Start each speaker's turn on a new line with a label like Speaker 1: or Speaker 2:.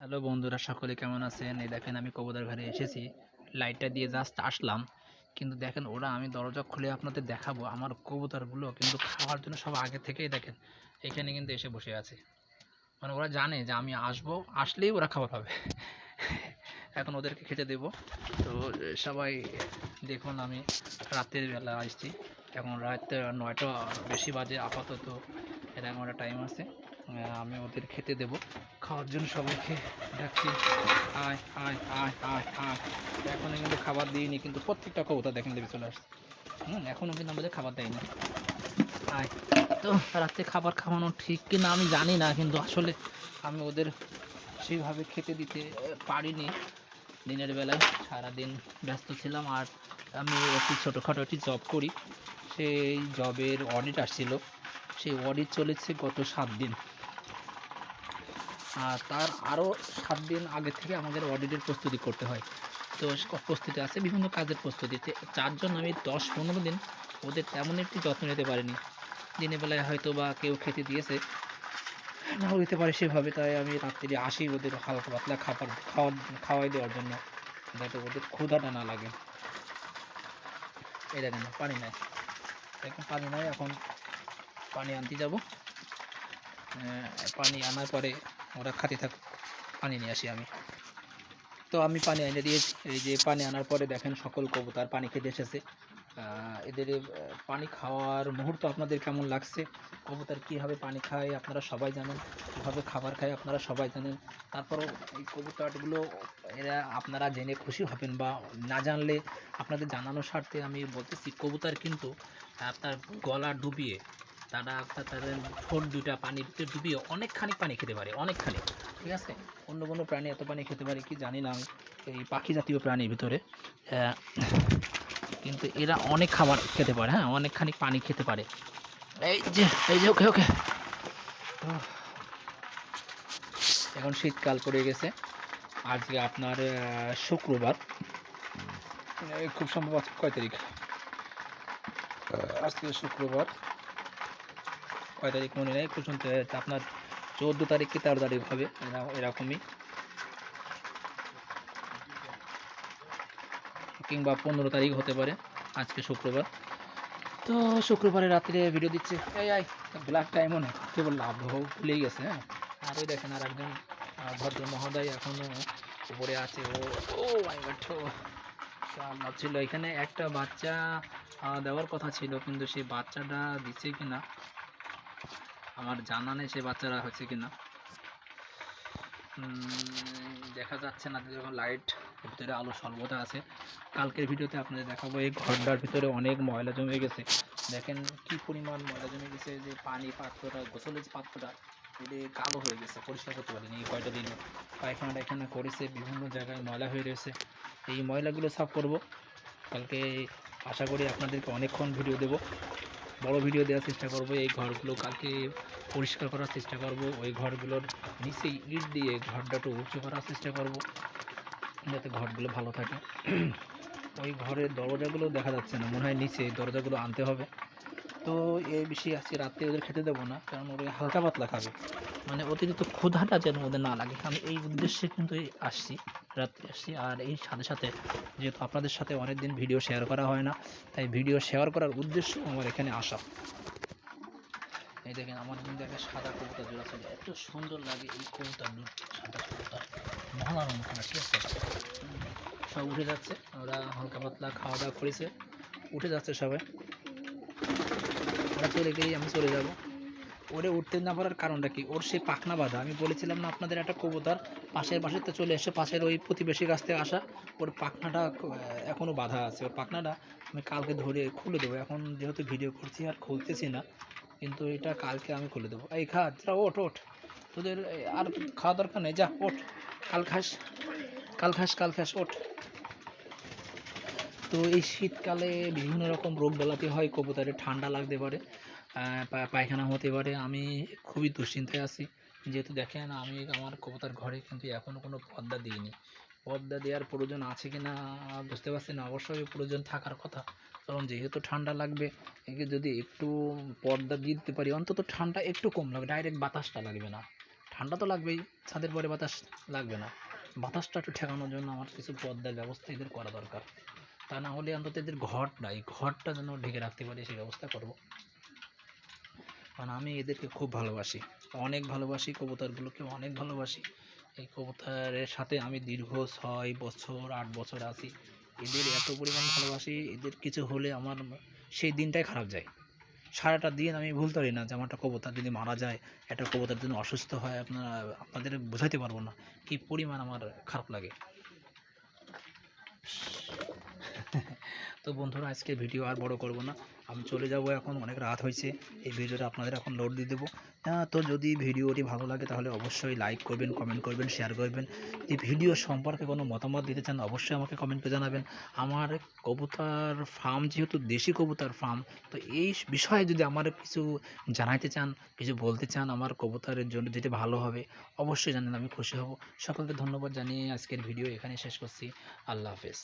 Speaker 1: Hello বন্ধুরা, সকলে কেমন আছেন? এই দেখেন আমি কবুতর ঘরে এসেছি, লাইটটা দিয়ে জাস্ট আসলাম। কিন্তু দেখেন ওরা, আমি দরজা খুলে আপনাদের দেখাবো, আমার কবুতরগুলো কিন্তু খাওয়ার জন্য সব আগে থেকেই দেখেন এখানে কিন্তু এসে বসে আছে। মানে ওরা জানে যে আমি আসবো, আসলেই ওরা খাবার পাবে। এখন ওদেরকে খেতে দেব। তো সবাই দেখুন, আমি রাতের বেলা আসছি, এখন রাত 9টা বেশি বাজে আপাতত, এরকম একটা টাইম আছে। আমি ওদের খেতে দেব, খাওয়ার জন্য সবাইকে ডাকছি, আয় আয় আয় আয় আয়। এখনো কিন্তু খাবার দিইনি, কিন্তু প্রত্যেকটা কবুতর দেখেন লেগে চলে আসছে। এখনও কিন্তু আমাদের খাবার দেয়নি। আয়। তো রাত্রে খাবার খাওয়ানো ঠিক কি না আমি জানি না, কিন্তু আসলে আমি ওদের সেইভাবে খেতে দিতে পারিনি। দিনের বেলায় সারাদিন ব্যস্ত ছিলাম, আর আমি একটি ছোটোখাটো একটি জব করি, সেই জবের অডিট আসছিল। সেই অডিট চলেছে গত 7 দিন, আর তার আরও 7 দিন আগে থেকে আমাদের অডিটের প্রস্তুতি করতে হয়। তো প্রস্তুতি আছে, বিভিন্ন কাজের প্রস্তুতিতে যার জন্য আমি 10-15 দিন ওদের তেমন একটি যত্ন নিতে পারিনি। দিনের বেলায় হয়তো বা কেউ খেতে দিয়েছে, নাও দিতে পারে সেভাবে, তাই আমি রাত্রি আসি ওদের হালকা পাতলা খাওয়াই দেওয়ার জন্য, যাতে ওদের ক্ষুধাটা না লাগে। এই দেখেন পানি নাই, দেখেন পানি নাই। এখন পানি আনতে যাব, পানি আনার পরে ওরা খাতে থাকুক, পানি নিয়ে আসি আমি। তো আমি পানি এনে দিয়েছি, এই যে পানি আনার পরে দেখেন সকল কবুতর পানি খেতে এসেছে। এদের পানি খাওয়ার মুহূর্ত আপনাদের কেমন লাগছে? কবুতর কীভাবে পানি খায় আপনারা সবাই জানেন, কীভাবে খাবার খায় আপনারা সবাই জানেন। তারপরও এই কবুতরগুলো, এরা আপনারা জেনে খুশি হবেন, বা না জানলে আপনাদের জানানোর স্বার্থে আমি বলতেছি, কবুতর কিন্তু আপনার গলা ডুবিয়ে, তাদের ঠোঁট দুটা পানির ভিতরে ডুবিয়ে অনেকখানি পানি খেতে পারে, অনেকখানি। ঠিক আছে, অন্য কোনো প্রাণী এত পানি খেতে পারে কি জানি না আমি, এই পাখি জাতীয় প্রাণীর ভিতরে। কিন্তু এরা অনেক খাবার খেতে পারে, হ্যাঁ, অনেকখানি পানি খেতে পারে। এই যে ওকে ওকে। এখন শীতকাল পড়ে গেছে, আজকে আপনার শুক্রবার, খুব সম্ভবত কয় তারিখ, আজকে শুক্রবার, কয় তারিখ মনে নেই, পর্যন্ত আপনার 14 তারিখ কি 13 তারিখ হবে, এরকমই, কিংবা 15 তারিখ হতে পারে। আজকে শুক্রবার, তো শুক্রবারে রাত্রে ভিডিও দিচ্ছে। এই ব্ল্যাক টাইমও নেই, কেবল লাভ ভুলেই গেছে। হ্যাঁ, আর ওই দেখেন আর একজন ভদ্র মহোদয় এখনও উপরে আছে। ও ও মাই গড, ছিল এখানে একটা বাচ্চা দেওয়ার কথা ছিল, কিন্তু সেই বাচ্চাটা দিচ্ছে কিনা আমার জানা নেই, সে বাচ্চারা হচ্ছে কিনা দেখা যাচ্ছে না, যখন লাইট ভিতরে আলো স্বল্পতা আছে। কালকের ভিডিওতে আপনাদের দেখাবো, এই ঘরটার ভিতরে অনেক ময়লা জমে গেছে, দেখেন কি পরিমাণ ময়লা জমে গেছে, যে পানি পাত্রটা, গোসলের যে পাত্রটা, এটা কালো হয়ে গেছে, পরিষ্কার করতে পারিনি এই কয়টা দিনে। পায়খানাটা এখানে করেছে, বিভিন্ন জায়গায় ময়লা হয়ে রয়েছে, এই ময়লাগুলো সাফ করব কালকে। আশা করি আপনাদেরকে অনেকক্ষণ ভিডিও দেব, বড় ভিডিও দেওয়ার চেষ্টা করব। এই ঘরগুলো কালকে পরিষ্কার করার চেষ্টা করব, ওই ঘরগুলোর নিচে ইট দিয়ে ঘরটা একটু উঁচু করার চেষ্টা করব, যাতে ঘরগুলো ভালো থাকে। ওই ঘরের দরজাগুলো দেখা যাচ্ছে না, মনে হয় নিচে দরজাগুলো আনতে হবে। তো এই বেশি আজকে রাত্রে ওদের খেতে দেবো না, কারণ ওরা হালকা পাতলা খাবে, মানে অতিরিক্ত ক্ষুধাটা যেন ওদের না লাগে। আমি এই উদ্দেশ্যে কিন্তু আসছি, রাত্রে আসছি। আর এই সাথে সাথে যেহেতু আপনাদের সাথে অনেক দিন ভিডিও শেয়ার করা হয় না, তাই ভিডিও শেয়ার করার উদ্দেশ্য আমার এখানে আসা। এই দেখেন আমার কিন্তু একটা সাদা কবুতর জোড়া ছিল, এত সুন্দর লাগে এই কবুতর, সাদা কবুতর মনোরম খানা। ঠিক আছে, সব উঠে যাচ্ছে, ওরা হালকা পাতলা খাওয়া দাওয়া করেছে, উঠে যাচ্ছে সবাই। ওরা চলে গেলেই আমি চলে যাব। ওরে উঠতে না পারার কারণটা কি, ওর সেই পাখনা বাঁধা। আমি বলেছিলাম না আপনাদের, একটা কবুতর পাশের বাসাতে চলে এসে, পাশের ওই প্রতিবেশীর কাছ থেকে আসা, ওর পাখনাটা এখনও বাঁধা আছে। ওর পাখনাটা আমি কালকে ধরে খুলে দেবো, এখন যেহেতু ভিডিও করছি আর খুলতেছি না, কিন্তু এটা কালকে আমি খুলে দেবো। এই খা, তোরা ওঠ ওঠ, তোদের আর খাওয়া দরকার নেই, যা ওঠ, কাল খাস, কাল খাস, কাল খাস, ওঠ। তো এই শীতকালে বিভিন্ন রকম রোগ বেলাতে হয়, কবুতরের ঠান্ডা লাগতে পারে, পায়খানা হতে পারে। আমি খুবই দুশ্চিন্তায় আছি, যেহেতু দেখেন আমি আমার কবুতর ঘরে কিন্তু এখনও কোনো পর্দা দিইনি। পর্দা দেওয়ার প্রয়োজন আছে কি না বুঝতে পারছি না, অবশ্যই প্রয়োজন থাকার কথা, কারণ যেহেতু ঠান্ডা লাগবে, একে যদি একটু পর্দা দিয়ে দিতে পারি, অন্তত ঠান্ডা একটু কম লাগবে, ডাইরেক্ট বাতাসটা লাগবে না, ঠান্ডা তো লাগবেই, ছাদের পরে বাতাস লাগবে না, বাতাসটা একটু ঠেকানোর জন্য আমার কিছু পর্দার ব্যবস্থা এদের করা দরকার। তা না হলে অন্তত এদের ঘরটা, এই ঘরটা যেন ঢেকে রাখতে পারি সেই ব্যবস্থা করব। কারণ আমি এদেরকে খুব ভালোবাসি, অনেক ভালোবাসি, কবুতরগুলোকে অনেক ভালোবাসি। এই কবুতরের সাথে আমি দীর্ঘ 6 বছর 8 বছর আছি। এদের এত পরিমাণ ভালোবাসি, এদের কিছু হলে আমার সেই দিনটাই খারাপ যায়। সারাটা দিন আমি ভুলতে পারি না যে আমার একটা কবুতর যদি মারা যায়, একটা কবুতর যদি অসুস্থ হয়, আপনাদের বোঝাতে পারবো না কি পরিমাণ আমার খারাপ লাগে। তো বন্ধুরা, আজকে ভিডিও আর বড় করব না, আমি চলে যাব এখন, অনেক রাত হয়েছে। এই ভিডিওটা আপনাদের এখন লোড দিয়ে দেবো। তো যদি ভিডিওটি ভালো লাগে তাহলে অবশ্যই লাইক করবেন, কমেন্ট করবেন, শেয়ার করবেন। যদি ভিডিও সম্পর্কে কোনো মতামত দিতে চান অবশ্যই আমাকে কমেন্টে জানাবেন। আমার কবুতর ফার্ম যেহেতু দেশি কবুতর ফার্ম, তো এই বিষয়ে যদি আমার কিছু জানাইতে চান, কিছু বলতে চান আমার কবুতরের জন্য যেটা ভালো হবে, অবশ্যই জানান, আমি খুশি হব। সকলকে ধন্যবাদ জানিয়ে আজকের ভিডিও এখানে শেষ করছি। আল্লাহ হাফেজ।